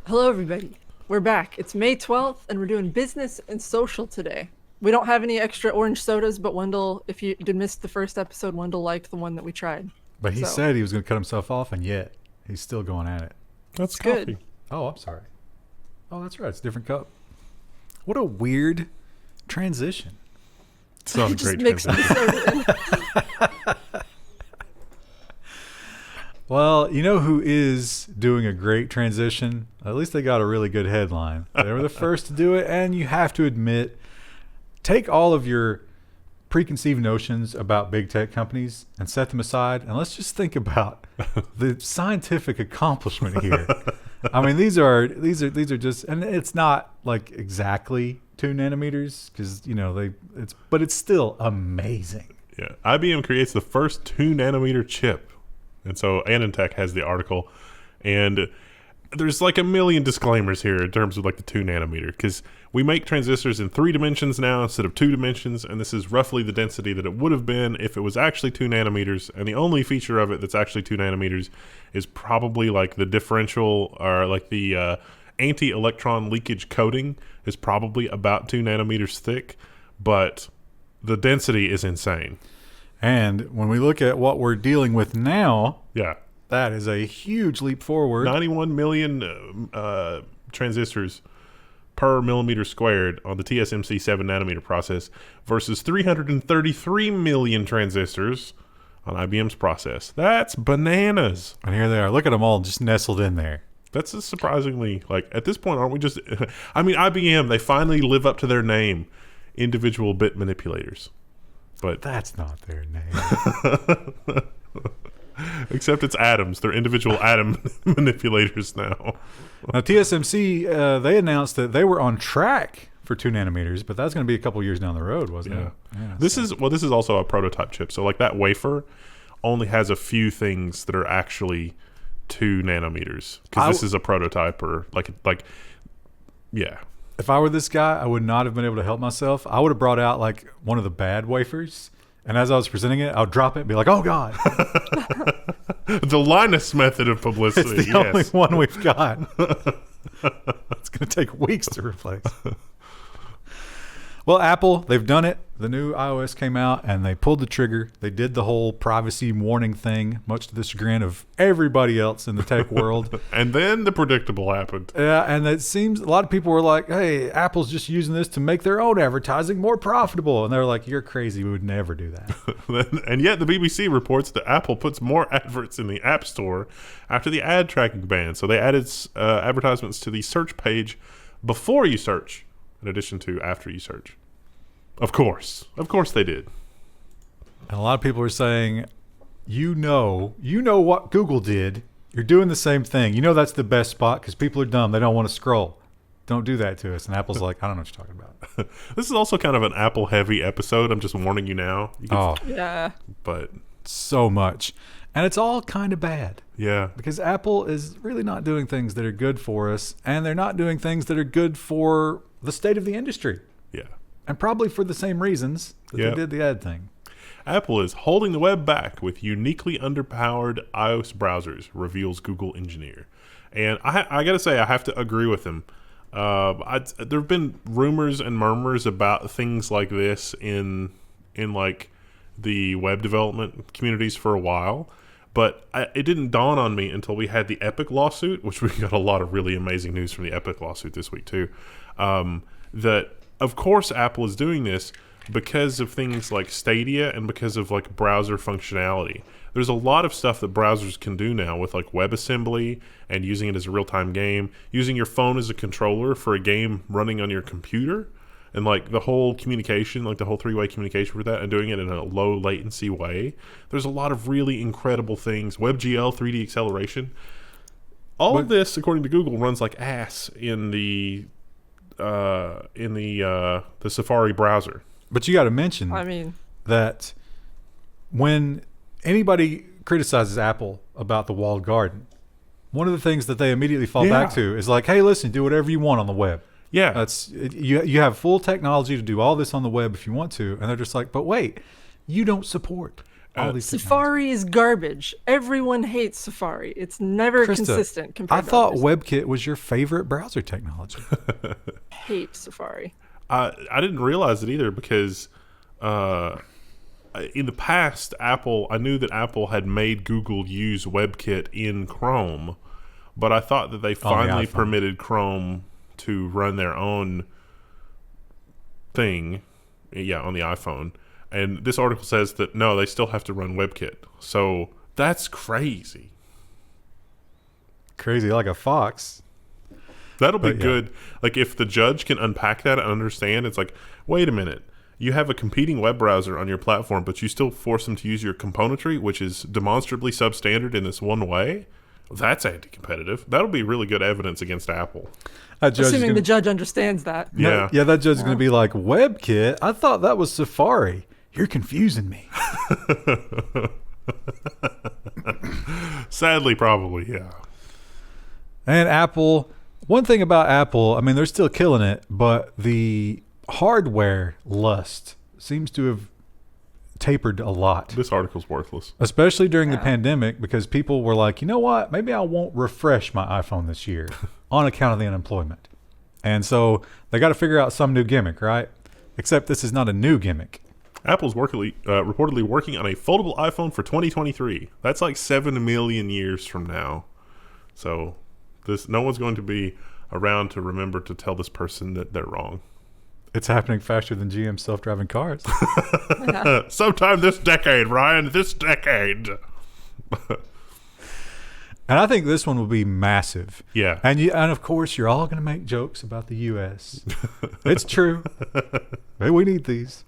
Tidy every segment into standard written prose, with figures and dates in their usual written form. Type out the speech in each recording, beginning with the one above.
Hello, everybody. We're back. It's May 12th, and we're doing business and social today. We don't have any extra orange sodas, but Wendell, if you did miss the first episode, Wendell liked the one that we tried. But he said he was going to cut himself off, and yet he's still going at it. That's good. coffee. Oh, I'm sorry. Oh, that's right. It's a different cup. What a weird transition. It's not a Just great mix transition. the soda in. Well, you know who is doing a great transition? At least they got a really good headline. They were the first to do it, and you have to admit, take all of your preconceived notions about big tech companies and set them aside, and let's just think about the scientific accomplishment here. I mean, these are just, and it's not like exactly 2 nanometers because but it's still amazing. Yeah, IBM creates the first 2 nanometer chip. And so Anantech has the article, and there's like a million disclaimers here in terms of like the 2 nanometer, because we make transistors in 3 dimensions now instead of 2 dimensions, and this is roughly the density that it would have been if it was actually 2 nanometers. And the only feature of it that's actually 2 nanometers is probably like the differential, or like the anti-electron leakage coating is probably about 2 nanometers thick, but the density is insane. And when we look at what we're dealing with now, Yeah. that is a huge leap forward. 91 million transistors per millimeter squared on the TSMC 7 nanometer process versus 333 million transistors on IBM's process. That's bananas. And here they are. Look at them all just nestled in there. That's a surprisingly, like, at this point, aren't we just, I mean, IBM, they finally live up to their name, individual bit manipulators. But That's not their name. except it's atoms. They're individual atom manipulators now. Now, TSMC, they announced that they were on track for 2 nanometers, but that's going to be a couple years down the road, wasn't it? Yeah, This is also a prototype chip. So like that wafer only has a few things that are actually 2 nanometers, because this is a prototype, or yeah. If I were this guy, I would not have been able to help myself. I would have brought out like one of the bad wafers, and as I was presenting it, I would drop it and be like, "Oh God!" The Linus method of publicity. It's the only one we've got. It's going to take weeks to replace. Well, Apple, they've done it. The new iOS came out, and they pulled the trigger. They did the whole privacy warning thing, much to the chagrin of everybody else in the tech world. And then the predictable happened. Yeah, and it seems a lot of people were like, hey, Apple's just using this to make their own advertising more profitable. And they're like, you're crazy. We would never do that. And yet the BBC reports that Apple puts more adverts in the App Store after the ad tracking ban. So they added advertisements to the search page before you search, in addition to after you search. Of course they did. And a lot of people are saying, you know what Google did. You're doing the same thing. You know that's the best spot because people are dumb. They don't want to scroll. Don't do that to us. And Apple's like, I don't know what you're talking about. This is also kind of an Apple-heavy episode. I'm just warning you now. Yeah. But so much. And it's all kind of bad. yeah. Because Apple is really not doing things that are good for us. And they're not doing things that are good for the state of the industry. Yeah. And probably for the same reasons that Yep. they did the ad thing. Apple is holding the web back with uniquely underpowered iOS browsers, reveals Google engineer. And I got to say, I have to agree with him. There have been rumors and murmurs about things like this in like the web development communities for a while. But it didn't dawn on me until we had the Epic lawsuit, which we got a lot of really amazing news from the Epic lawsuit this week too. That, of course, Apple is doing this because of things like Stadia and because of like browser functionality. There's a lot of stuff that browsers can do now with like WebAssembly and using it as a real-time game, using your phone as a controller for a game running on your computer, and like the whole communication, like the whole 3-way communication for that, and doing it in a low latency way. There's a lot of really incredible things. WebGL 3D acceleration. All of this, according to Google, runs like ass in the Safari browser. But you got to mention that when anybody criticizes Apple about the walled garden, one of the things that they immediately fall back to is like, hey, listen, do whatever you want on the web. Yeah. That's you have full technology to do all this on the web if you want to. And they're just like, but wait, you don't support all these technologies. Safari is garbage. Everyone hates Safari. It's never Krista, consistent I compared to thought others. WebKit was your favorite browser technology. Hate Safari. I didn't realize it either because in the past, I knew that Apple had made Google use WebKit in Chrome, but I thought that they finally iPhone. permitted Chrome to run their own thing, on the iPhone. And this article says that no, they still have to run WebKit. So that's crazy. Crazy like a fox. That'll be But, yeah. good. Like if the judge can unpack that and understand, it's like, wait a minute. You have a competing web browser on your platform, but you still force them to use your componentry, which is demonstrably substandard in this one way. That's anti-competitive. That'll be really good evidence against Apple. That judge is Assuming gonna, the judge understands that. Yeah. yeah, that judge is going to be like, WebKit? I thought that was Safari. You're confusing me. Sadly, probably, yeah. And Apple, one thing about Apple, I mean, they're still killing it, but the hardware lust seems to have tapered a lot, This article's worthless. especially during the Yeah. pandemic, because people were like, you know what, maybe I won't refresh my iPhone this year on account of the unemployment. And so they got to figure out some new gimmick, right? Except this is not a new gimmick. Apple's reportedly working on a foldable iPhone for 2023. That's like 7 million years from now. So no one's going to be around to remember to tell this person that they're wrong. It's happening faster than GM self-driving cars. Sometime this decade, Ryan. This decade. And I think this one will be massive. Yeah. And of course, you're all going to make jokes about the U.S. It's true. Hey, we need these.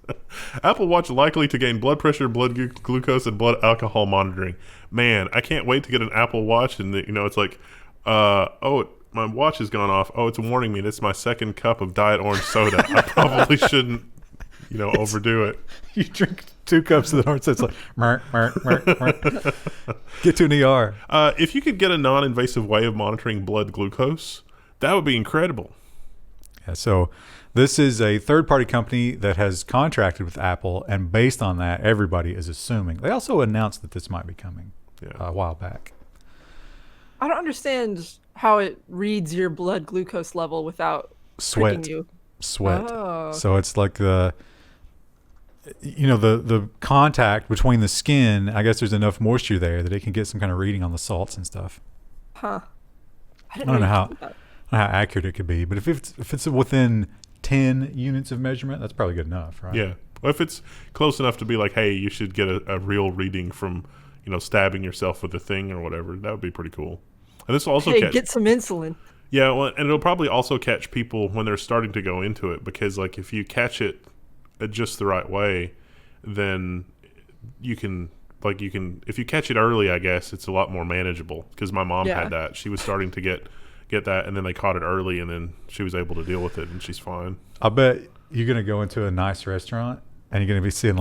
Apple Watch likely to gain blood pressure, blood glucose, and blood alcohol monitoring. Man, I can't wait to get an Apple Watch, and it's like, my watch has gone off. Oh, it's warning me. This is my second cup of Diet Orange soda. I probably shouldn't, overdo it. You drink 2 cups of the orange, so it's like, merk, merk, merk, merk. Get to an ER. If you could get a non-invasive way of monitoring blood glucose, that would be incredible. Yeah, so this is a third-party company that has contracted with Apple, and based on that, everybody is assuming. They also announced that this might be coming a while back. I don't understand how it reads your blood glucose level without Sweat. pricking you. Sweat. Oh. So it's like the contact between the skin. I guess there's enough moisture there that it can get some kind of reading on the salts and stuff. Huh. I I don't know you how could do that. how accurate it could be, but if it's within 10 units of measurement, that's probably good enough, right? Yeah. Well, if it's close enough to be like, hey, you should get a real reading from, stabbing yourself with a thing or whatever, that would be pretty cool. And this will also Hey, catch. get some insulin. Yeah, well, and it'll probably also catch people when they're starting to go into it, because like if you catch it just the right way, then you can if you catch it early, I guess it's a lot more manageable, because my mom Yeah. had that. She was starting to get that, and then they caught it early, and then she was able to deal with it, and she's fine. I bet you're gonna go into a nice restaurant and you're gonna be seeing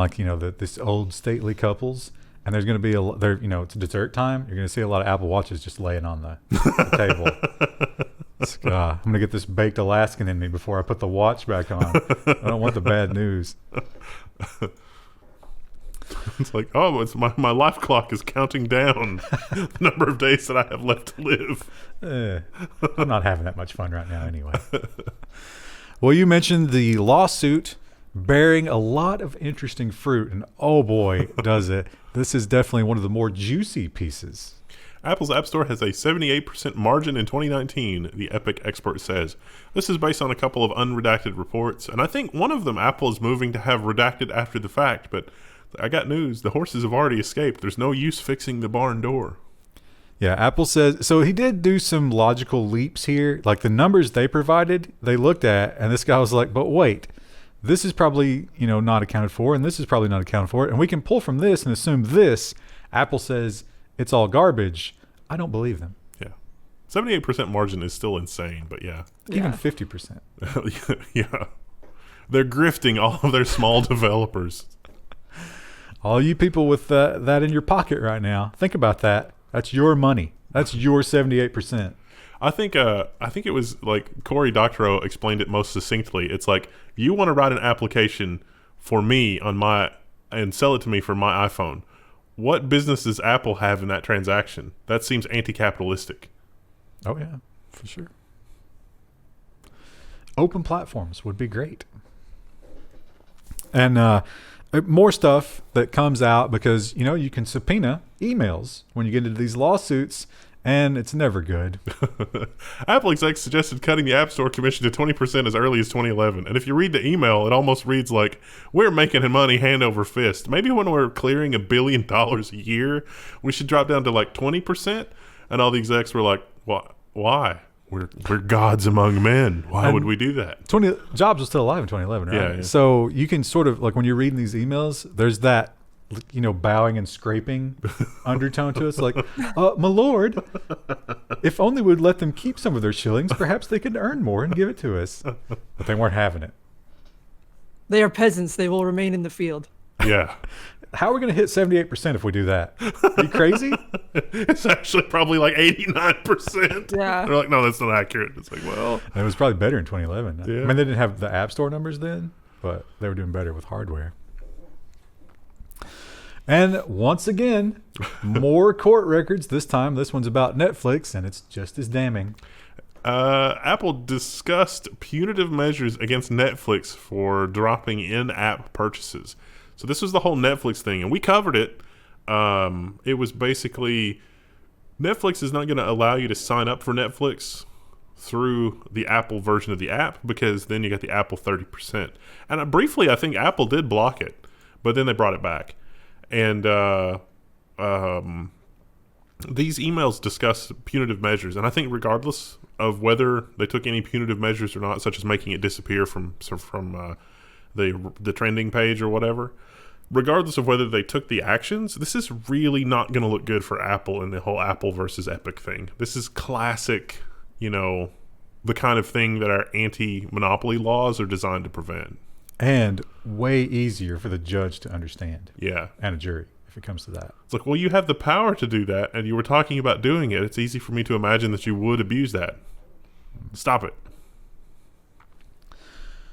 this old stately couples, and there's gonna be it's dessert time. You're gonna see a lot of Apple Watches just laying on the table. It's, I'm gonna get this baked Alaskan in me before I put the watch back on. I don't want the bad news. It's like, oh, it's my life clock is counting down the number of days that I have left to live. I'm not having that much fun right now anyway. Well, you mentioned the lawsuit bearing a lot of interesting fruit, and oh boy, does it. This is definitely one of the more juicy pieces. Apple's App Store has a 78% margin in 2019, the Epic expert says. This is based on a couple of unredacted reports, and I think one of them Apple is moving to have redacted after the fact, but I got news. The horses have already escaped. There's no use fixing the barn door. Yeah, Apple says, so he did do some logical leaps here. Like the numbers they provided, they looked at, and this guy was like, but wait, this is probably, not accounted for, and this is probably not accounted for, and we can pull from this and assume this. Apple says it's all garbage. I don't believe them. Yeah. 78% margin is still insane, but yeah. Even Yeah. 50%. Yeah. They're grifting all of their small developers. All you people with that in your pocket right now, think about that. That's your money. That's your 78%. I think it was like Cory Doctorow explained it most succinctly. It's like, you want to write an application for me and sell it to me for my iPhone. what business does Apple have in that transaction? That seems anti-capitalistic. Oh yeah, for sure. Open platforms would be great. And more stuff that comes out because, you can subpoena emails when you get into these lawsuits, and it's never good. Apple execs suggested cutting the App Store commission to 20% as early as 2011. And if you read the email, it almost reads like, we're making money hand over fist. Maybe when we're clearing $1 billion a year, we should drop down to like 20%. And all the execs were like, why? We're gods among men. Why would we do that? Jobs was still alive in 2011, right? Yeah. So you can sort of, like when you're reading these emails, there's that, bowing and scraping undertone to us. Like, my lord, if only we'd let them keep some of their shillings, perhaps they could earn more and give it to us. But they weren't having it. They are peasants. They will remain in the field. Yeah. How are we going to hit 78% if we do that? Are you crazy? It's actually probably like 89%. Yeah. They're like, no, that's not accurate. It's like, well. And it was probably better in 2011. Yeah. I mean, they didn't have the App Store numbers then, but they were doing better with hardware. And once again, more court records. This time, this one's about Netflix, and it's just as damning. Apple discussed punitive measures against Netflix for dropping in-app purchases. So this was the whole Netflix thing, and we covered it. It was basically Netflix is not going to allow you to sign up for Netflix through the Apple version of the app because then you got the Apple 30%. And briefly, I think Apple did block it, but then they brought it back. And these emails discuss punitive measures, and I think regardless of whether they took any punitive measures or not, such as making it disappear from the trending page or whatever, regardless of whether they took the actions, this is really not going to look good for Apple and the whole Apple versus Epic thing. This is classic, the kind of thing that our anti-monopoly laws are designed to prevent. And way easier for the judge to understand. Yeah. And a jury, if it comes to that. It's like, well, you have the power to do that, and you were talking about doing it. It's easy for me to imagine that you would abuse that. Stop it.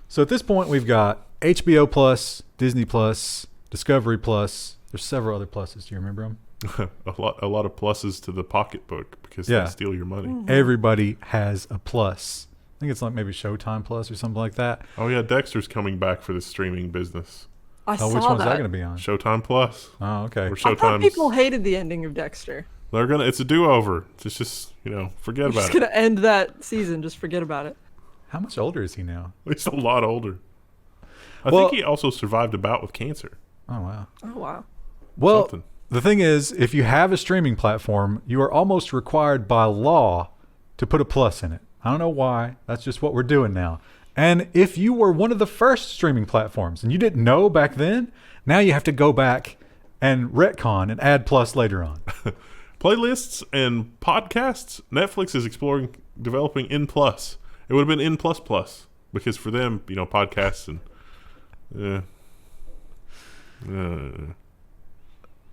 So at this point, we've got HBO Plus, Disney Plus, Discovery Plus. There's several other pluses. Do you remember them? a lot of pluses to the pocketbook because they steal your money. Mm-hmm. Everybody has a plus. I think it's like maybe Showtime Plus or something like that. Oh yeah, Dexter's coming back for the streaming business. I saw which one's that that. going to be on? Showtime Plus. Oh, okay. Or I thought Showtime's. people hated the ending of Dexter. It's a do-over. It's just forget We're about just it. gonna end that season. Just forget about it. How much older is he now? He's a lot older. I think he also survived a bout with cancer. Oh, wow. Oh wow. Well, Something. the thing is, if you have a streaming platform, you are almost required by law to put a plus in it. I don't know why. That's just what we're doing now. And if you were one of the first streaming platforms and you didn't know back then, now you have to go back and retcon and add plus later on. Playlists and podcasts, Netflix is developing in plus. It would have been in plus plus because for them, podcasts and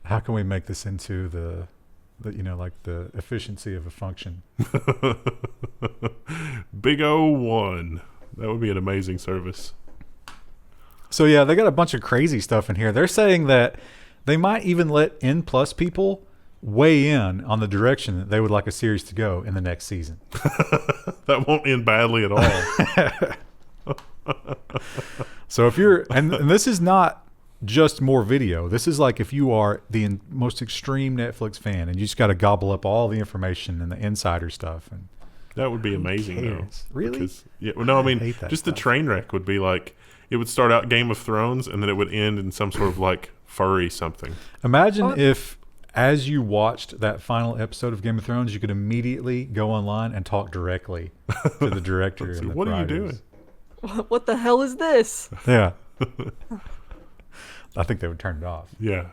How can we make this into the the efficiency of a function? Big O1. That would be an amazing service. So yeah, they got a bunch of crazy stuff in here. They're saying that they might even let N plus people weigh in on the direction that they would like a series to go in the next season. That won't end badly at all. So if you're, and this is not just more video. This is like if you are the most extreme Netflix fan and you just got to gobble up all the information and the insider stuff. And that would be amazing, though. cares? Really? Because, I mean, hate that just stuff. the train wreck would be like, it would start out Game of Thrones and then it would end in some sort of like furry something. Imagine if, as you watched that final episode of Game of Thrones, you could immediately go online and talk directly to the director. and the What are you writers. doing? What the hell is this? Yeah. I think they would turn it off. Yeah.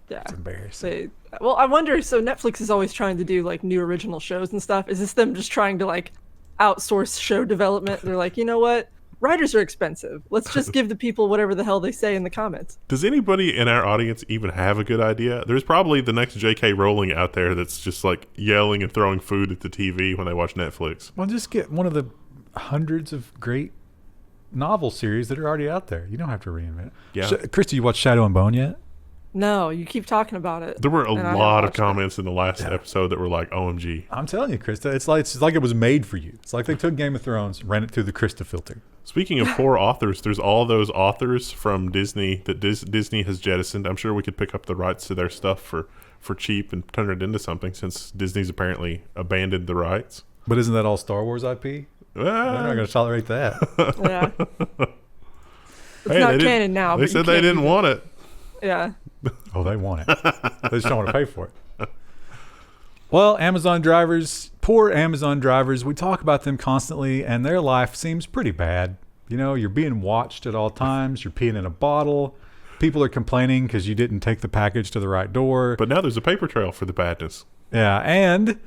Yeah. It's embarrassing. Well, I wonder. So Netflix is always trying to do like new original shows and stuff. Is this them just trying to like outsource show development? They're like, you know what? Writers are expensive. Let's just give the people whatever the hell they say in the comments. Does anybody in our audience even have a good idea? There's probably the next J.K. Rowling out there that's just like yelling and throwing food at the TV when they watch Netflix. Well, just get one of the hundreds of great novel series that are already out there. You don't have to reinvent it. Yeah. Christy, you watched Shadow and Bone yet? No, you keep talking about it. There were a and I haven't lot of watched it. comments in the last episode that were like, OMG. I'm telling you, Krista, it's like it was made for you. It's like they took Game of Thrones, ran it through the Krista filter. Speaking of poor authors, there's all those authors from Disney that Disney has jettisoned. I'm sure we could pick up the rights to their stuff for cheap and turn it into something, since Disney's apparently abandoned the rights. But isn't that all Star Wars IP? They're not going to tolerate that. Yeah. It's Hey, not canon now. They but said you they can't didn't use it. want it. Yeah. Oh, they want it. They just don't want to pay for it. Well, Amazon drivers, poor Amazon drivers, we talk about them constantly, and their life seems pretty bad. You know, you're being watched at all times. You're peeing in a bottle. People are complaining because you didn't take the package to the right door. But now there's a paper trail for the badness. Yeah, and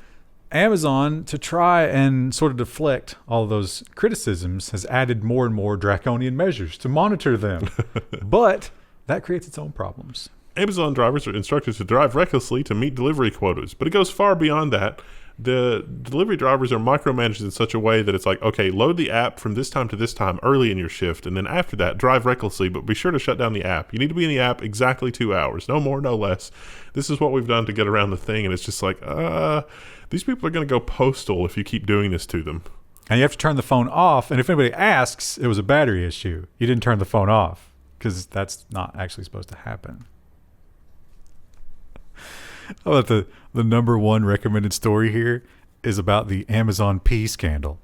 Amazon, to try and sort of deflect all of those criticisms, has added more and more draconian measures to monitor them. But that creates its own problems. Amazon drivers are instructed to drive recklessly to meet delivery quotas, but it goes far beyond that. The delivery drivers are micromanaged in such a way that it's like, okay, load the app from this time to this time early in your shift, and then after that, drive recklessly, but be sure to shut down the app. You need to be in the app exactly 2 hours, no more, no less. This is what we've done to get around the thing, and it's just like, these people are going to go postal if you keep doing this to them. And you have to turn the phone off, and if anybody asks, it was a battery issue. You didn't turn the phone off, because that's not actually supposed to happen. How about the number one recommended story here is about the Amazon pee scandal.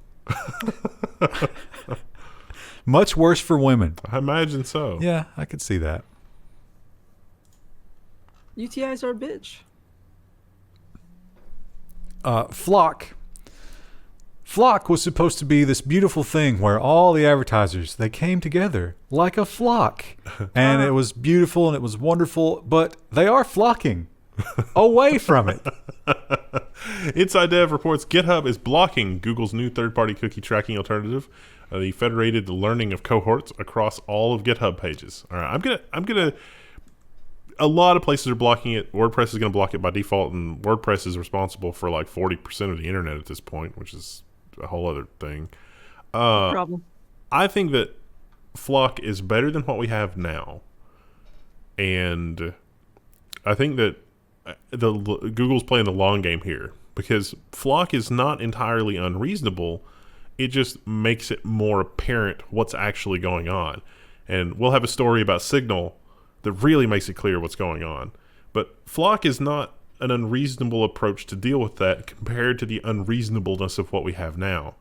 Much worse for women. I imagine so. Yeah, I could see that. UTIs are a bitch. FLoC. FLoC was supposed to be this beautiful thing where all the advertisers, they came together like a flock. And it was beautiful and it was wonderful, but they are flocking away from it. Inside Dev reports GitHub is blocking Google's new third-party cookie tracking alternative, the federated learning of cohorts across all of GitHub pages. All right, I'm gonna. A lot of places are blocking it. WordPress is going to block it by default, and WordPress is responsible for like 40% of the internet at this point, which is a whole other thing. Problem. I think that FLoC is better than what we have now, and I think that Google's playing the long game here, because FLoC is not entirely unreasonable. It just makes it more apparent what's actually going on. And we'll have a story about Signal that really makes it clear what's going on. But FLoC is not an unreasonable approach to deal with that compared to the unreasonableness of what we have now.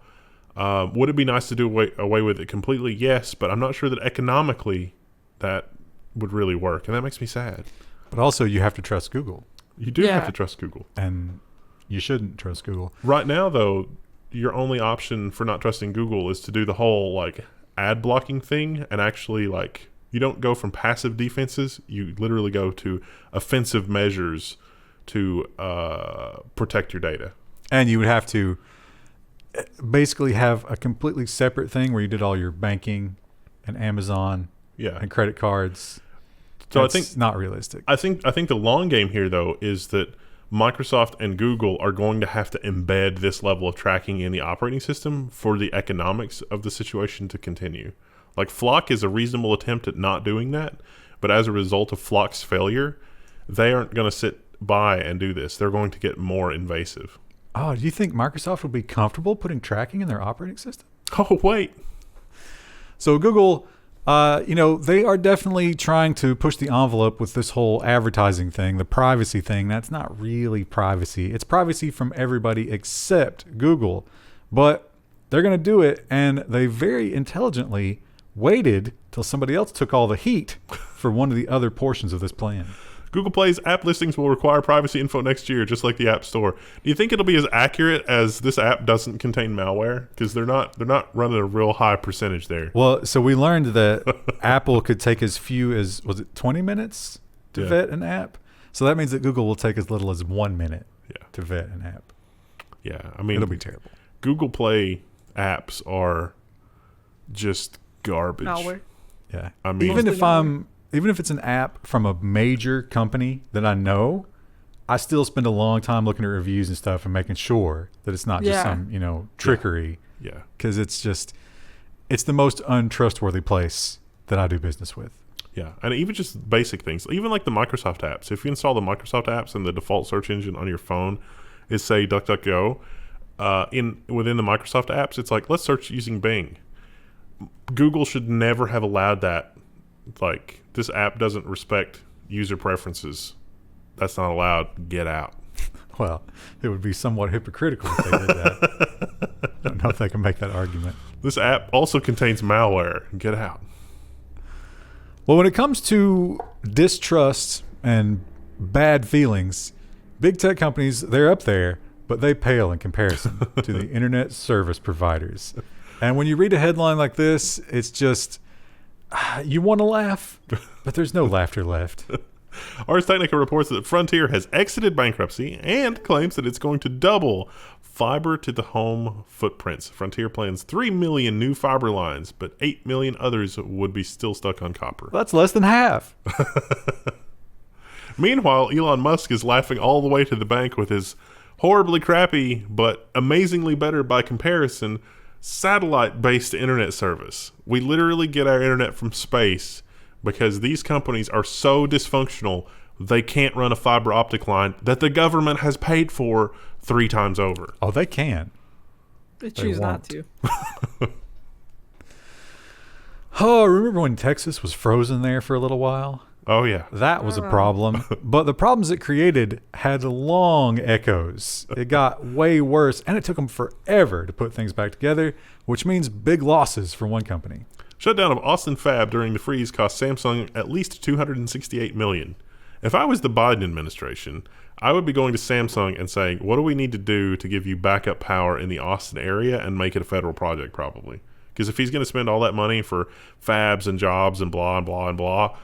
Would it be nice to do away with it completely? Yes, but I'm not sure that economically that would really work, and that makes me sad. But also, you have to trust Google. You do have to trust Google. And you shouldn't trust Google. Right now, though, your only option for not trusting Google is to do the whole like ad blocking thing, and actually like you don't go from passive defenses, you literally go to offensive measures to protect your data. And you would have to basically have a completely separate thing where you did all your banking and Amazon and credit cards. So That's I think not realistic. I think the long game here, though, is that Microsoft and Google are going to have to embed this level of tracking in the operating system for the economics of the situation to continue. Like, FLoC is a reasonable attempt at not doing that, but as a result of FLoC's failure, they aren't going to sit by and do this. They're going to get more invasive. Oh, do you think Microsoft would be comfortable putting tracking in their operating system? Oh, wait. So Google, they are definitely trying to push the envelope with this whole advertising thing, the privacy thing. That's not really privacy. It's privacy from everybody except Google. But they're going to do it, and they very intelligently waited till somebody else took all the heat for one of the other portions of this plan. Google Play's app listings will require privacy info next year, just like the App Store. Do you think it'll be as accurate as this app doesn't contain malware? Because they're not running a real high percentage there. Well, so we learned that Apple could take as few as, was it 20 minutes to vet an app? So that means that Google will take as little as 1 minute to vet an app. Yeah, I mean, it'll be terrible. Google Play apps are just garbage. Malware. Yeah. I mean, even if it's an app from a major company that I know, I still spend a long time looking at reviews and stuff and making sure that it's not just some, trickery. Yeah. Because it's the most untrustworthy place that I do business with. Yeah, and even just basic things, even like the Microsoft apps. If you install the Microsoft apps and the default search engine on your phone is, say, DuckDuckGo, within the Microsoft apps, it's like, let's search using Bing. Google should never have allowed that. Like, this app doesn't respect user preferences. That's not allowed. Get out. Well, it would be somewhat hypocritical if they did that. I don't know if they can make that argument. This app also contains malware. Get out. Well, when it comes to distrust and bad feelings, big tech companies, they're up there, but they pale in comparison to the internet service providers. And when you read a headline like this, it's just, you want to laugh, but there's no laughter left. Ars Technica reports that Frontier has exited bankruptcy and claims that it's going to double fiber to the home footprints. Frontier plans 3 million new fiber lines, but 8 million others would be still stuck on copper. That's less than half. Meanwhile, Elon Musk is laughing all the way to the bank with his horribly crappy, but amazingly better by comparison, satellite-based internet service. We literally get our internet from space because these companies are so dysfunctional they can't run a fiber optic line that the government has paid for 3 times over. Oh, they can. They choose not to. Oh, remember when Texas was frozen there for a little while? Oh, yeah. That was a problem. But the problems it created had long echoes. It got way worse, and it took them forever to put things back together, which means big losses for one company. Shutdown of Austin fab during the freeze cost Samsung at least $268 million. If I was the Biden administration, I would be going to Samsung and saying, what do we need to do to give you backup power in the Austin area and make it a federal project, probably? Because if he's going to spend all that money for fabs and jobs and blah and blah and blah,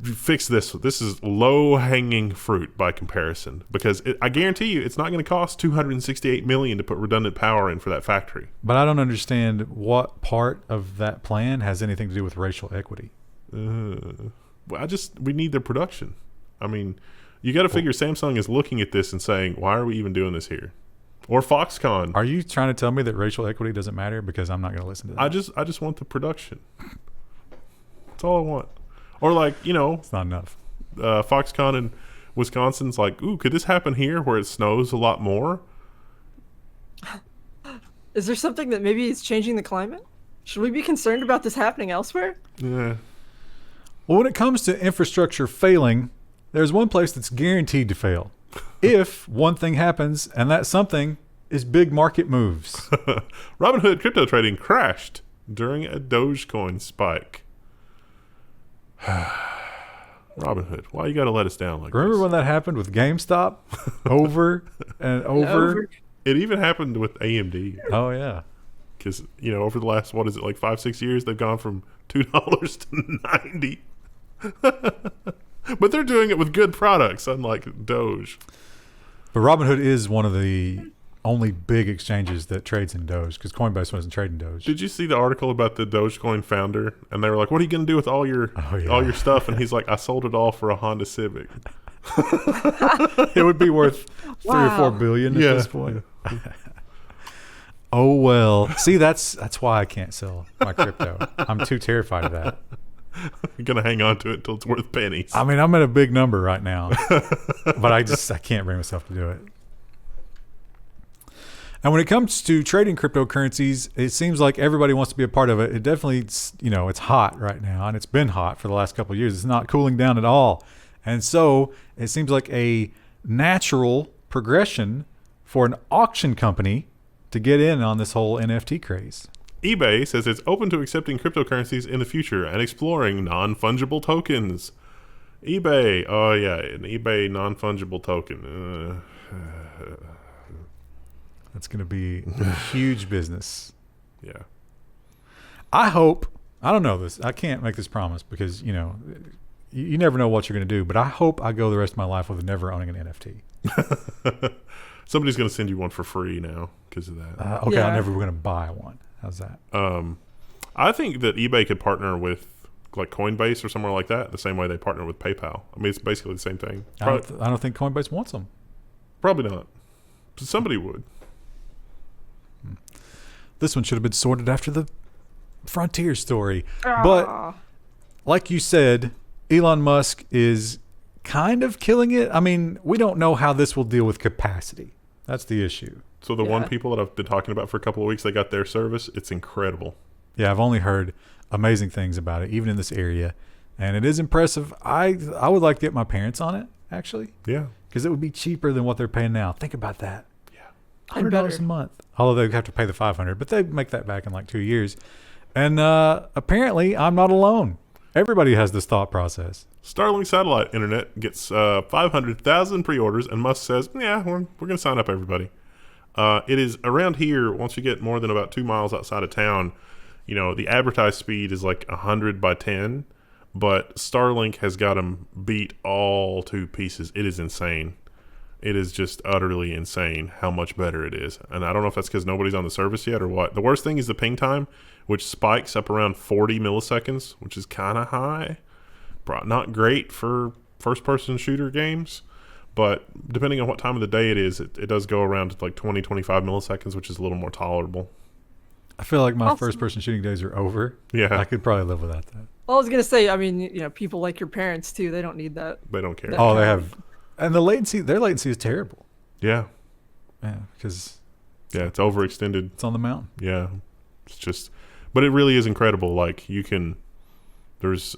fix this. This is low-hanging fruit by comparison, because I guarantee you it's not going to cost $268 million to put redundant power in for that factory. But I don't understand what part of that plan has anything to do with racial equity. We need their production. I mean, you got to figure Samsung is looking at this and saying, why are we even doing this here? Or Foxconn. Are you trying to tell me that racial equity doesn't matter? Because I'm not going to listen to that. I just want the production. That's all I want. Or like, it's not enough. Foxconn in Wisconsin's like, ooh, could this happen here where it snows a lot more? Is there something that maybe is changing the climate? Should we be concerned about this happening elsewhere? Yeah. Well, when it comes to infrastructure failing, there's one place that's guaranteed to fail. If one thing happens, and that something is big market moves. Robinhood crypto trading crashed during a Dogecoin spike. Robinhood, why you got to let us down like Remember this? when that happened with GameStop? Over and over. It even happened with AMD. Oh, yeah. Because, over the last, 5-6 years, they've gone from $2 to 90. But they're doing it with good products, unlike Doge. But Robinhood is one of the only big exchanges that trades in Doge, because Coinbase wasn't trading Doge. Did you see the article about the Dogecoin founder? And they were like, what are you going to do with all your stuff? And he's like, I sold it all for a Honda Civic. It would be worth 3 or 4 billion at this point. Oh, well. See, that's why I can't sell my crypto. I'm too terrified of that. You're going to hang on to it until it's worth pennies. I mean, I'm at a big number right now, but I can't bring myself to do it. And when it comes to trading cryptocurrencies, it seems like everybody wants to be a part of it. It definitely, it's hot right now, and it's been hot for the last couple of years. It's not cooling down at all. And so it seems like a natural progression for an auction company to get in on this whole NFT craze. eBay says it's open to accepting cryptocurrencies in the future and exploring non-fungible tokens. eBay, oh yeah, an eBay non-fungible token. That's going to be a huge business. Yeah. I don't know this. I can't make this promise because, you never know what you're going to do, but I hope I go the rest of my life with never owning an NFT. Somebody's going to send you one for free now because of that. Okay, I'm never going to buy one. How's that? I think that eBay could partner with like Coinbase or somewhere like that the same way they partner with PayPal. I mean, it's basically the same thing. I don't think Coinbase wants them. Probably not. But somebody would. This one should have been sorted after the Frontier story. But like you said, Elon Musk is kind of killing it. I mean, we don't know how this will deal with capacity. That's the issue. So the one people that I've been talking about for a couple of weeks, they got their service. It's incredible. Yeah, I've only heard amazing things about it, even in this area. And it is impressive. I would like to get my parents on it, actually. Yeah. Because it would be cheaper than what they're paying now. Think about that. Yeah. $100 a month. Although they have to pay the $500, but they make that back in like 2 years. And apparently, I'm not alone. Everybody has this thought process. Starlink satellite internet gets 500,000 pre-orders, and Musk says, yeah, we're going to sign up everybody. It is around here, once you get more than about 2 miles outside of town, you know, the advertised speed is like 100 by 10, but Starlink has got them beat all to pieces. It is insane. It is just utterly insane how much better it is. And I don't know if that's because nobody's on the service yet or what. The worst thing is the ping time, which spikes up around 40 milliseconds, which is kind of high. Not great for first-person shooter games, but depending on what time of the day it is, it does go around to like 20, 25 milliseconds, which is a little more tolerable. I feel like my first-person shooting days are over. Yeah. I could probably live without that. Well, I was gonna say, I mean, you know, people like your parents too. They don't need that. They don't care. Oh, they have, and the latency. Their latency is terrible. Yeah. Yeah, because it's overextended. It's on the mountain. Yeah, it's just, but it really is incredible. Like you can, it's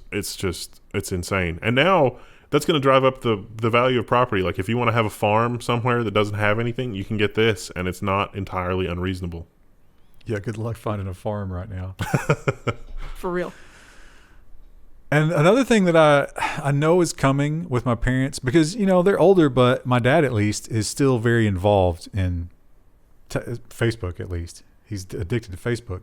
insane. And now that's going to drive up the value of property. Like if you want to have a farm somewhere that doesn't have anything, you can get this, and it's not entirely unreasonable. Yeah, good luck finding a farm right now. For real. And another thing that I know is coming with my parents, because, you know, they're older, but my dad at least is still very involved in Facebook, at least. He's addicted to Facebook.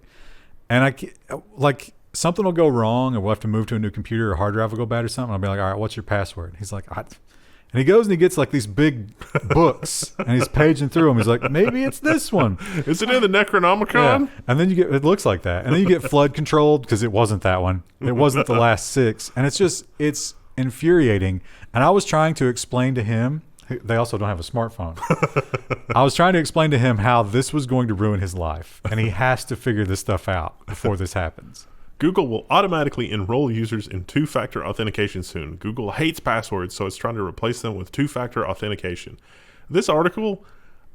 And like something will go wrong, or we'll have to move to a new computer, or hard drive will go bad or something. I'll be like, all right, what's your password? He's like, and he goes and he gets like these big books and he's paging through them. He's like, maybe it's this one. Is it in the Necronomicon? Yeah. And then it looks like that. And then you get flood controlled because it wasn't that one. It wasn't the last 6. And it's infuriating. And I was trying to explain to him, they also don't have a smartphone. I was trying to explain to him how this was going to ruin his life. And he has to figure this stuff out before this happens. Google will automatically enroll users in two-factor authentication soon. Google hates passwords, so it's trying to replace them with two-factor authentication. This article,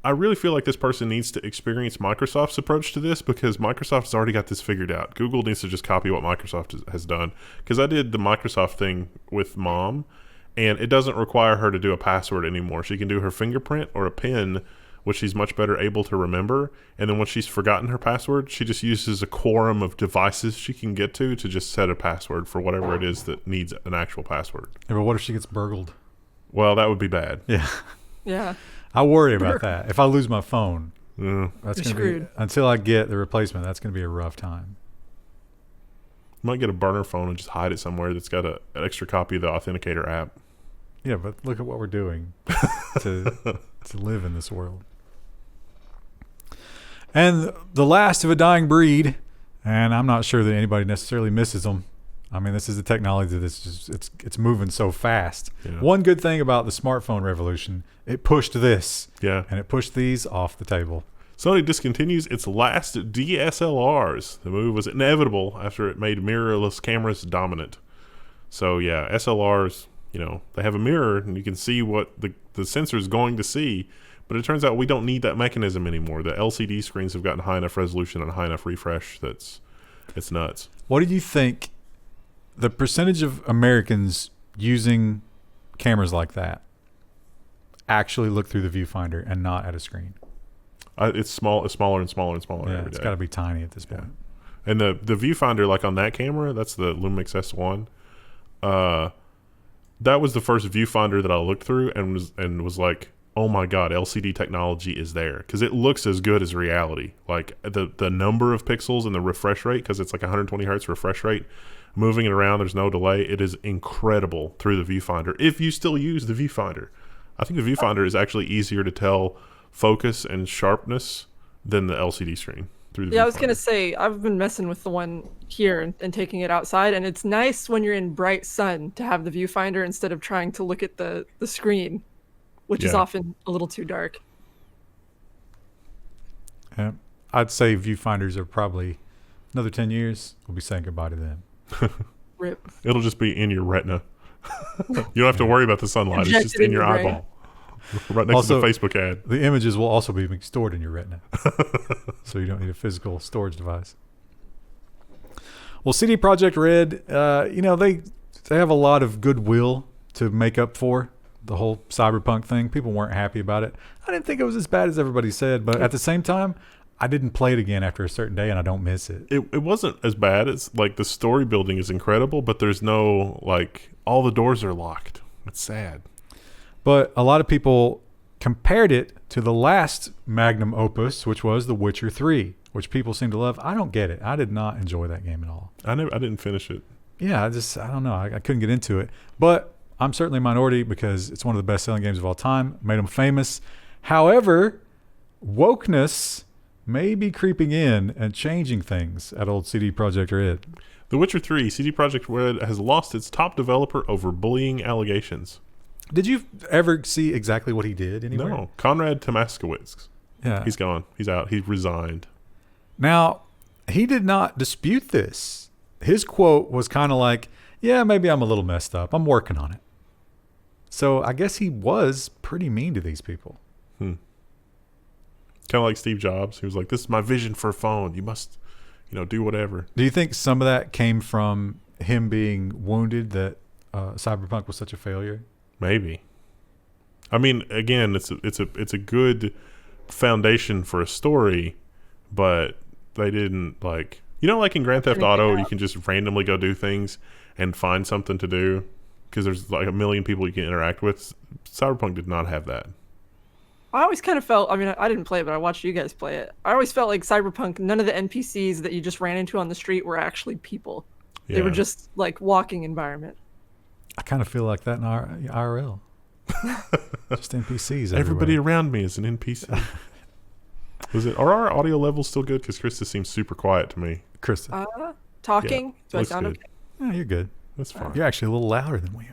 I really feel like this person needs to experience Microsoft's approach to this, because Microsoft's already got this figured out. Google needs to just copy what Microsoft has done. Because I did the Microsoft thing with Mom, and it doesn't require her to do a password anymore. She can do her fingerprint or a PIN, which she's much better able to remember. And then when she's forgotten her password, she just uses a quorum of devices she can get to just set a password for whatever it is that needs an actual password. Yeah, but what if she gets burgled? Well, that would be bad. Yeah. Yeah. I worry about that. If I lose my phone, that's going to be, until I get the replacement, that's going to be a rough time. You might get a burner phone and just hide it somewhere that's got an extra copy of the Authenticator app. Yeah, but look at what we're doing to live in this world. And the last of a dying breed, and I'm not sure that anybody necessarily misses them. I mean, this is a technology that's just it's moving so fast. Yeah. One good thing about the smartphone revolution, it pushed this. Yeah. And it pushed these off the table. Sony discontinues its last DSLRs. The move was inevitable after it made mirrorless cameras dominant. So yeah, SLRs, you know, they have a mirror and you can see what the sensor is going to see. But it turns out we don't need that mechanism anymore. The LCD screens have gotten high enough resolution and high enough refresh it's nuts. What do you think the percentage of Americans using cameras like that actually look through the viewfinder and not at a screen? It's smaller and smaller and smaller every day. It's got to be tiny at this point. Yeah. And the viewfinder, like on that camera, that's the Lumix S1. That was the first viewfinder that I looked through and was like, oh my God, LCD technology is there, because it looks as good as reality. Like the number of pixels and the refresh rate, because it's like 120 hertz refresh rate, moving it around, there's no delay. It is incredible through the viewfinder if you still use the viewfinder. I think the viewfinder is actually easier to tell focus and sharpness than the LCD screen through the viewfinder. I was gonna say, I've been messing with the one here and taking it outside, and it's nice when you're in bright sun to have the viewfinder instead of trying to look at the screen, which is often a little too dark. Yeah. I'd say viewfinders are probably another 10 years. We'll be saying goodbye to them. Rip. It'll just be in your retina. You don't have to worry about the sunlight. It's Injected just in your brain. eyeball. Right next Also, to the Facebook ad. The images will also be stored in your retina. So you don't need a physical storage device. Well, CD Projekt Red, they have a lot of goodwill to make up for the whole cyberpunk thing. People weren't happy about it. I didn't think it was as bad as everybody said, but at the same time, I didn't play it again after a certain day, and I don't miss it. It wasn't as bad. It's like the story building is incredible, but there's no, like, all the doors are locked. It's sad. But a lot of people compared it to the last magnum opus, which was The Witcher 3, which people seem to love. I don't get it. I did not enjoy that game at all. I didn't finish it. Yeah, I don't know. I couldn't get into it. But I'm certainly a minority because it's one of the best-selling games of all time. Made them famous. However, wokeness may be creeping in and changing things at old CD Projekt Red. The Witcher 3, CD Projekt Red has lost its top developer over bullying allegations. Did you ever see exactly what he did anywhere? No. Konrad Tomaskowicz. Yeah. He's gone. He's out. He resigned. Now, he did not dispute this. His quote was kind of like, yeah, maybe I'm a little messed up. I'm working on it. So I guess he was pretty mean to these people. Kind of like Steve Jobs. He was like, this is my vision for a phone. You must, do whatever. Do you think some of that came from him being wounded that Cyberpunk was such a failure? Maybe. I mean, again, it's a good foundation for a story, but they didn't like in Grand Theft Auto, you can just randomly go do things and find something to do because there's like a million people you can interact with. Cyberpunk did not have that. I always kind of felt, I mean, I didn't play it, but I watched you guys play it. I always felt like Cyberpunk, none of the NPCs that you just ran into on the street were actually people. Yeah. They were just like walking environment. I kind of feel like that in IRL. Just NPCs. Everybody everywhere. around me is an NPC. Are our audio levels still good? Because Krista seems super quiet to me. Krista. Talking. Yeah, Do I looks sound good. okay? Yeah, you're good. That's fine. You're actually a little louder than we are.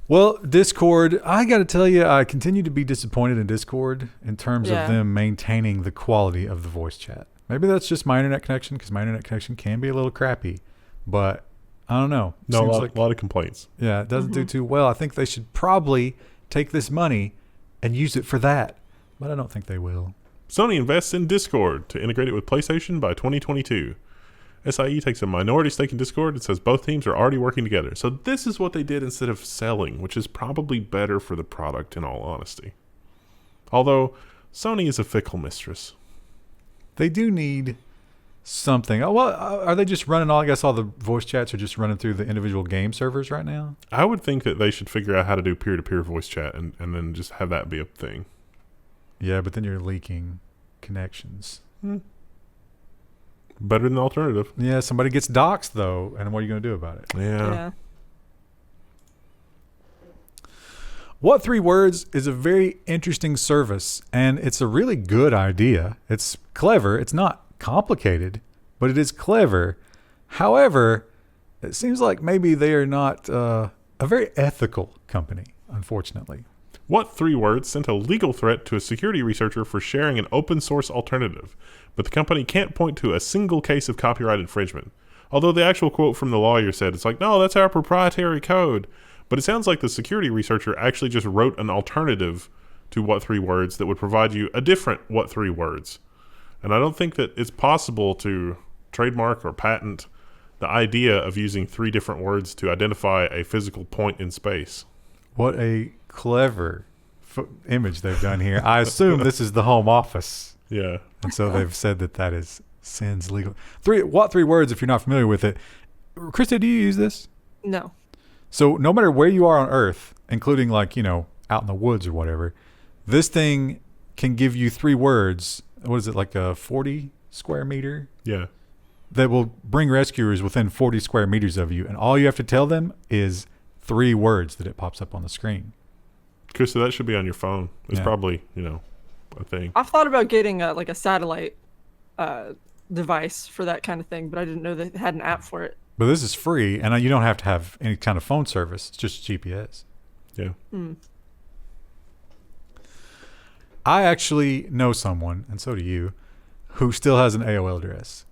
Well, Discord, I got to tell you, I continue to be disappointed in Discord in terms of them maintaining the quality of the voice chat. Maybe that's just my internet connection because my internet connection can be a little crappy, but I don't know. No, a lot of complaints. Yeah, it doesn't do too well. I think they should probably take this money and use it for that, but I don't think they will. Sony invests in Discord to integrate it with PlayStation by 2022. SIE takes a minority stake in Discord and says both teams are already working together. So this is what they did instead of selling, which is probably better for the product in all honesty. Although, Sony is a fickle mistress. They do need something. Oh, well, are they just running all the voice chats are just running through the individual game servers right now? I would think that they should figure out how to do peer-to-peer voice chat and then just have that be a thing. Yeah, but then you're leaking connections. Better than the alternative. Yeah, somebody gets doxxed, though, and what are you going to do about it? Yeah. What 3 Words is a very interesting service, and it's a really good idea. It's clever. It's not complicated, but it is clever. However, it seems like maybe they are not a very ethical company, unfortunately. What 3 Words sent a legal threat to a security researcher for sharing an open source alternative, but the company can't point to a single case of copyright infringement. Although the actual quote from the lawyer said, it's like, no, that's our proprietary code. But it sounds like the security researcher actually just wrote an alternative to What 3 Words that would provide you a different What 3 Words. And I don't think that it's possible to trademark or patent the idea of using 3 different words to identify a physical point in space. What a clever image they've done here. I assume this is the home office. Yeah. And so they've said that is sins legal. What 3 Words, if you're not familiar with it. Krista, do you use this? No. So no matter where you are on Earth, including out in the woods or whatever, this thing can give you 3 words. What is it, like a 40 square meter? Yeah. That will bring rescuers within 40 square meters of you. And all you have to tell them is 3 words that it pops up on the screen. Krista, that should be on your phone. It's probably, a thing. I've thought about getting a satellite device for that kind of thing, but I didn't know they had an app for it. But this is free, and you don't have to have any kind of phone service. It's just GPS. Yeah. I actually know someone, and so do you, who still has an AOL address.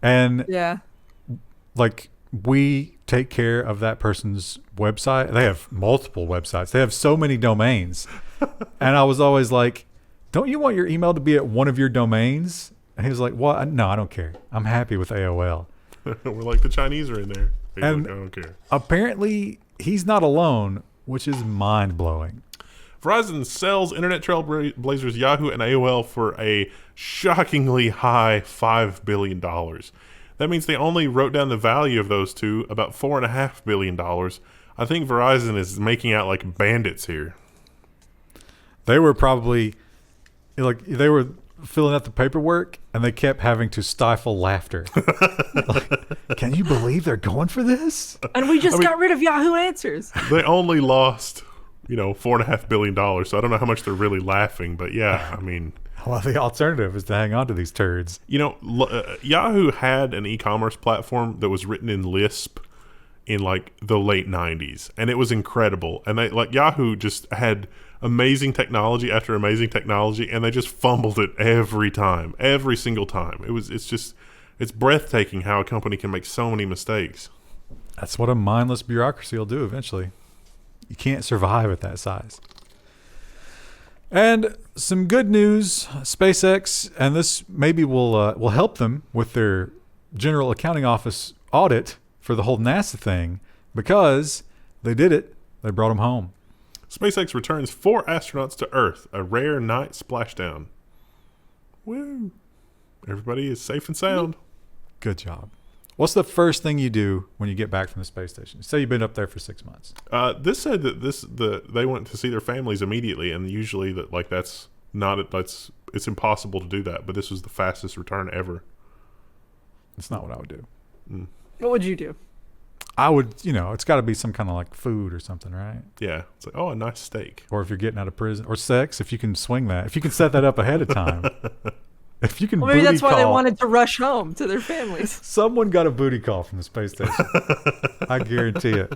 And like we take care of that person's website. They have multiple websites. They have so many domains. And I was always like, don't you want your email to be at one of your domains? And he was like, what? No, I don't care. I'm happy with AOL. We're like, the Chinese are in there. He's And like, I don't care. apparently he's not alone, which is mind blowing. Verizon sells internet trailblazers Yahoo and AOL for a shockingly high $5 billion. That means they only wrote down the value of those two, about $4.5 billion. I think Verizon is making out like bandits here. They were probably like, they were filling out the paperwork and they kept having to stifle laughter. Like, can you believe they're going for this? And we just got rid of Yahoo Answers. They only lost, $4.5 billion. So I don't know how much they're really laughing, but yeah, I mean, Well, the alternative is to hang on to these turds. Yahoo had an e-commerce platform that was written in Lisp in like the late 90s, and it was incredible. And Yahoo just had amazing technology after amazing technology, and they just fumbled it every single time. It's breathtaking how a company can make so many mistakes. That's what a mindless bureaucracy will do eventually. You can't survive at that size. And some good news, SpaceX, and this maybe will help them with their General Accounting Office audit for the whole NASA thing, because they did it. They brought them home. SpaceX returns 4 astronauts to Earth, a rare night splashdown. Woo. Everybody is safe and sound. Good job. What's the first thing you do when you get back from the space station? Say you've been up there for 6 months. This said that they went to see their families immediately, and usually it's impossible to do that. But this was the fastest return ever. It's not what I would do. What would you do? I would, it's got to be some kind of like food or something, right? Yeah, it's like, a nice steak. Or if you're getting out of prison, or sex, if you can swing that, if you can set that up ahead of time. If you can, Well, maybe booty that's why call, they wanted to rush home to their families. Someone got a booty call from the space station. I guarantee it.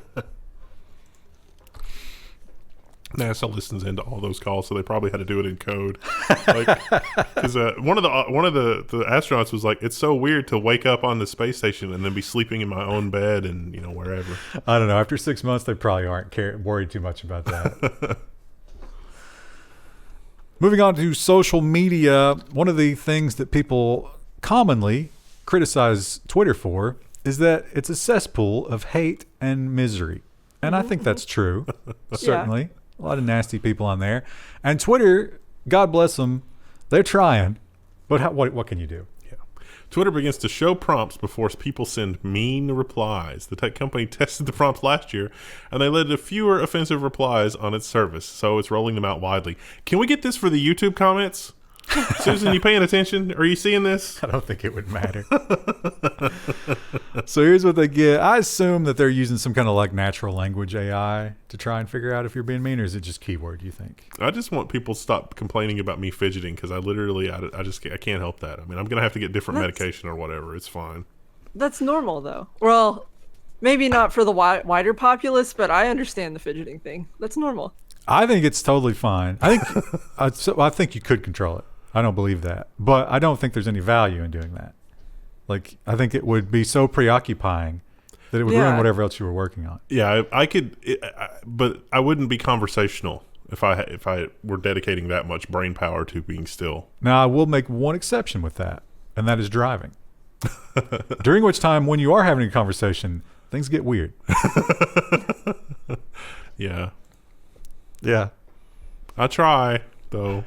NASA listens into all those calls, so they probably had to do it in code. Because one of the astronauts was like, "It's so weird to wake up on the space station and then be sleeping in my own bed and wherever." I don't know. After 6 months, they probably aren't worried too much about that. Moving on to social media, one of the things that people commonly criticize Twitter for is that it's a cesspool of hate and misery. And I think that's true, certainly. A lot of nasty people on there. And Twitter, God bless them, they're trying. But what can you do? Yeah. Twitter begins to show prompts before people send mean replies. The tech company tested the prompts last year, and they led to fewer offensive replies on its service, so it's rolling them out widely. Can we get this for the YouTube comments? Susan, you paying attention? Are you seeing this? I don't think it would matter. So here's what they get. I assume that they're using some kind of like natural language AI to try and figure out if you're being mean, or is it just keyword, you think? I just want people to stop complaining about me fidgeting, because I can't help that. I mean, I'm going to have to get different medication or whatever. It's fine. That's normal, though. Well, maybe not for the wider populace, but I understand the fidgeting thing. That's normal. I think it's totally fine. I think you could control it. I don't believe that. But I don't think there's any value in doing that. Like, I think it would be so preoccupying that it would ruin whatever else you were working on. Yeah, I could, but I wouldn't be conversational if I were dedicating that much brain power to being still. Now, I will make one exception with that, and that is driving. During which time, when you are having a conversation, things get weird. Yeah. Yeah. I try, though.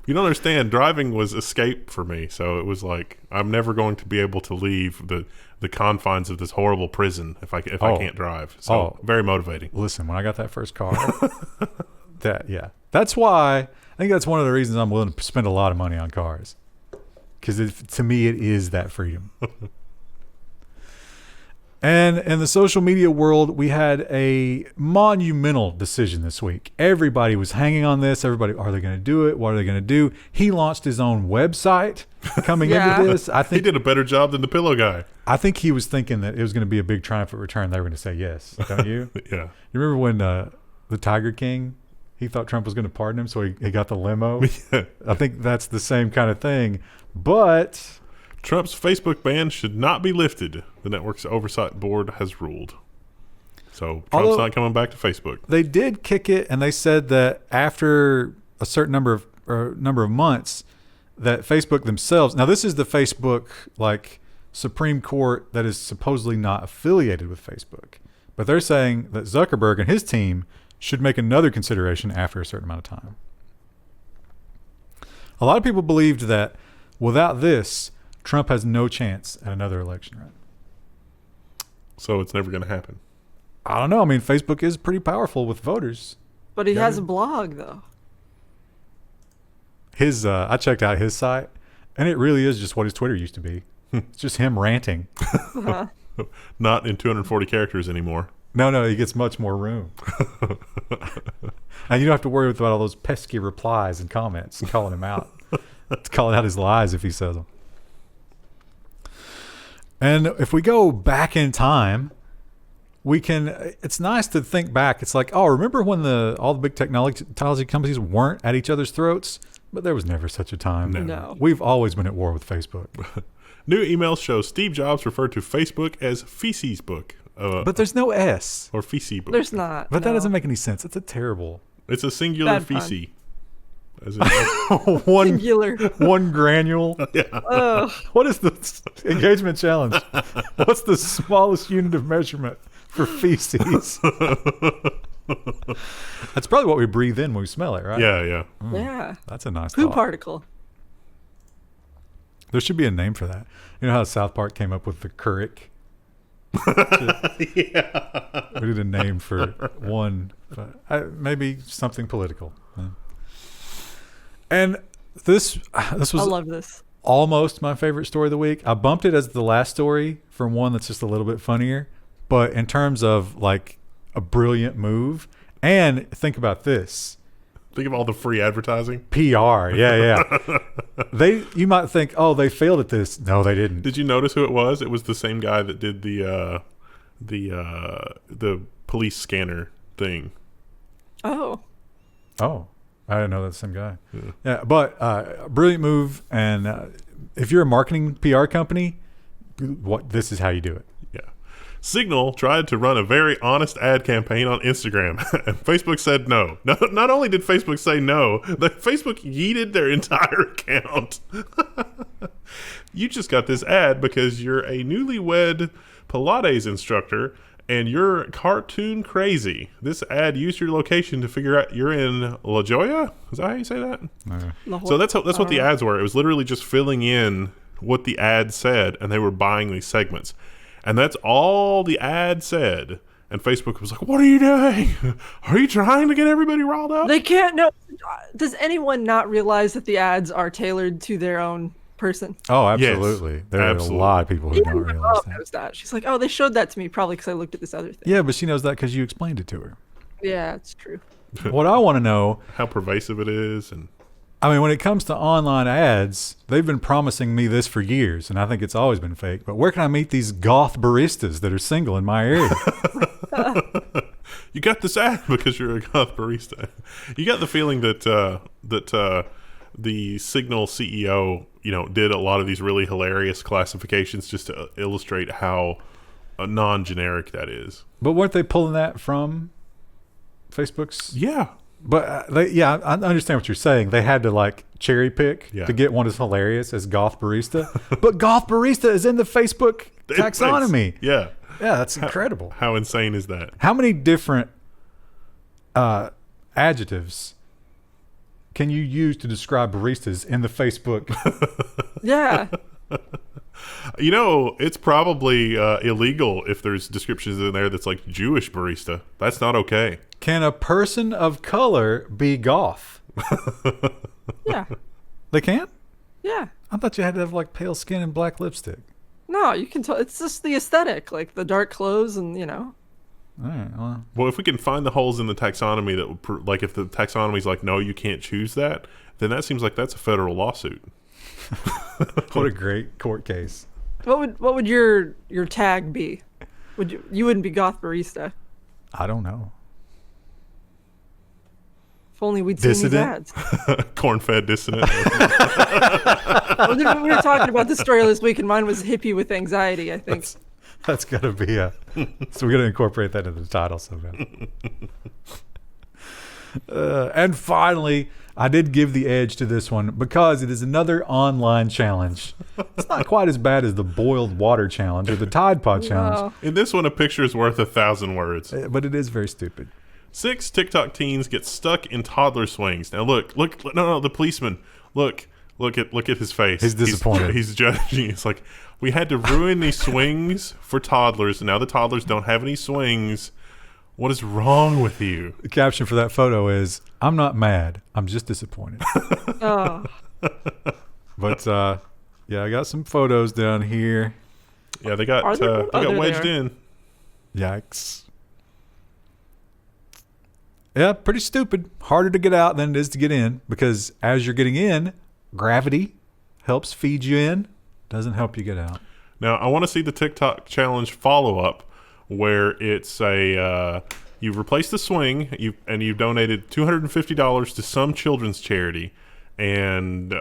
You don't understand. Driving was escape for me, so it was like I'm never going to be able to leave the confines of this horrible prison if I can't drive. So very motivating. Listen, when I got that first car, that's why I think that's one of the reasons I'm willing to spend a lot of money on cars, because to me it is that freedom. And in the social media world, we had a monumental decision this week. Everybody was hanging on this. Everybody, are they going to do it? What are they going to do? He launched his own website coming into this. I think he did a better job than the pillow guy. I think he was thinking that it was going to be a big triumphant return. They were going to say yes, don't you? Yeah. You remember when the Tiger King, he thought Trump was going to pardon him, so he got the limo? Yeah. I think that's the same kind of thing. But Trump's Facebook ban should not be lifted. The network's oversight board has ruled. So Trump's not coming back to Facebook. They did kick it, and they said that after a certain number of months, that Facebook themselves. Now, this is the Facebook Supreme Court that is supposedly not affiliated with Facebook, but they're saying that Zuckerberg and his team should make another consideration after a certain amount of time. A lot of people believed that without this, Trump has no chance at another election run. So it's never going to happen. I don't know. I mean, Facebook is pretty powerful with voters. But he has a blog, though. I checked out his site, and it really is just what his Twitter used to be. It's just him ranting. Uh-huh. Not in 240 characters anymore. No, he gets much more room. And you don't have to worry about all those pesky replies and comments and calling him out. It's calling out his lies if he says them. And if we go back in time, it's nice to think back. It's like, oh, remember when all the big technology companies weren't at each other's throats? But there was never such a time. No. We've always been at war with Facebook. New emails show Steve Jobs referred to Facebook as Feces Book. But there's no S. Or Feces Book. There's not. But that doesn't make any sense. It's a terrible. It's a singular Bad pun. feces. As in, Singular. One granule. yeah. Ugh. What is the engagement challenge? What's the smallest unit of measurement for feces? That's probably what we breathe in when we smell it, right? Yeah. Yeah. That's a nice Poo thought. particle. There should be a name for that. You know how South Park came up with the Couric? Yeah. We did a name for one, but maybe something political. And this was I love this. almost my favorite story of the week. I bumped it as the last story from one that's just a little bit funnier. But in terms of a brilliant move, and think about this. Think of all the free advertising. PR, yeah. You might think, oh, they failed at this. No, they didn't. Did you notice who it was? It was the same guy that did the police scanner thing. Oh. I didn't know that's the same guy. Yeah, but brilliant move. And if you're a marketing PR company, this is how you do it. Yeah. Signal tried to run a very honest ad campaign on Instagram, and Facebook said no. Not only did Facebook say no, Facebook yeeted their entire account. You just got this ad because you're a newlywed Pilates instructor and you're cartoon crazy. This ad used your location to figure out you're in La Jolla? Is that how you say that? So that's what the ads were. It was literally just filling in what the ad said, and they were buying these segments. And that's all the ad said. And Facebook was like, what are you doing? Are you trying to get everybody riled up? They can't know. Does anyone not realize that the ads are tailored to their own person? Oh, absolutely. Yes, There are a lot of people who Even don't my realize mom that. knows that. She's like, oh, they showed that to me probably because I looked at this other thing. Yeah, but she knows that because you explained it to her. Yeah, it's true. What I want to know, How pervasive it is. And I mean, when it comes to online ads, they've been promising me this for years, and I think it's always been fake. But where can I meet these goth baristas that are single in my area? you got this ad because you're a goth barista. You got the feeling that the Signal CEO, did a lot of these really hilarious classifications just to illustrate how non-generic that is. But weren't they pulling that from Facebook's? Yeah. But I understand what you're saying. They had to cherry pick to get one as hilarious as goth barista. But goth barista is in the Facebook taxonomy. Yeah. Yeah, that's incredible. How insane is that? How many different adjectives can you use to describe baristas in the Facebook? Yeah. It's probably illegal if there's descriptions in there that's like Jewish barista. That's not okay. Can a person of color be goth? Yeah. They can? Yeah. I thought you had to have pale skin and black lipstick. No, you can tell. It's just the aesthetic, the dark clothes and, All right. Well, Well, if we can find the holes in the taxonomy that if the taxonomy's like, no, you can't choose that, then that seems like that's a federal lawsuit. what a great court case. What would your tag be? You wouldn't be goth barista. I don't know. If only we'd seen these Dissident? ads. Corn-fed dissident. Well, we were talking about this story this week, and mine was hippie with anxiety, I think. That's gotta be so we gotta incorporate that into the title somehow. And finally, I did give the edge to this one because it is another online challenge. It's not quite as bad as the boiled water challenge or the Tide Pod challenge, Wow. In this one, a picture is worth 1,000 words. but it is very stupid. 6 TikTok teens get stuck in toddler swings. Now look, no, the policeman. Look at his face. He's disappointed. He's judging. It's like, we had to ruin these swings for toddlers, and now the toddlers don't have any swings. What is wrong with you? The caption for that photo is, "I'm not mad. I'm just disappointed." Oh. But yeah, I got some photos down here. Yeah, they got There wedged they are. in. Yikes. Yeah, pretty stupid. Harder to get out than it is to get in because as you're getting in, gravity helps feed you in, doesn't help you get out. Now, I want to see the TikTok challenge follow-up where it's you've replaced the swing you've donated $250 to some children's charity, and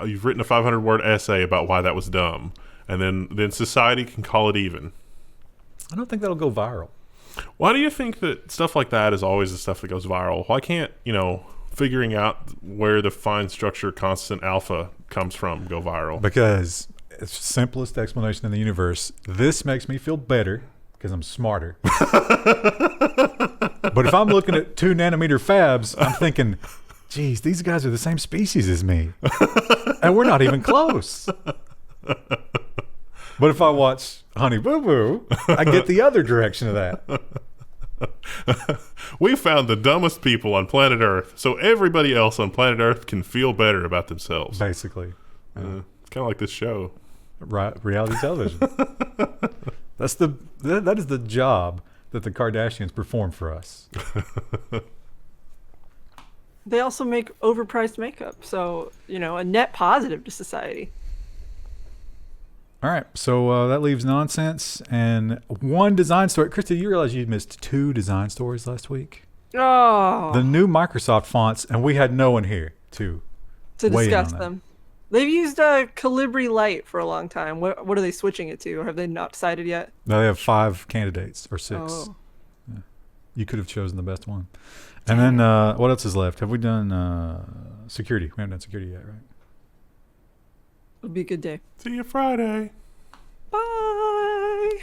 you've written a 500-word essay about why that was dumb, and then society can call it even. I don't think that'll go viral. Why do you think that stuff like that is always the stuff that goes viral? Why can't, figuring out where the fine structure constant alpha comes from go viral? Because it's the simplest explanation in the universe. This makes me feel better because I'm smarter. But if I'm looking at 2 nanometer fabs, I'm thinking, geez, these guys are the same species as me. And we're not even close. But if I watch Honey Boo Boo, I get the other direction of that. We found the dumbest people on planet Earth, so everybody else on planet Earth can feel better about themselves. Basically. It's kind of like this show. Reality television. That is the job that the Kardashians perform for us. They also make overpriced makeup, so, a net positive to society. All right, so that leaves nonsense and one design story. Krista, you realize you missed 2 design stories last week? Oh. The new Microsoft fonts, and we had no one here to weigh in on discuss that. them. They've used Calibri Light for a long time. What are they switching it to, or have they not decided yet? No, they have 5 candidates or 6. Oh. You could have chosen the best one. And then what else is left? Have we done security? We haven't done security yet, right? It'll be a good day. See you Friday. Bye.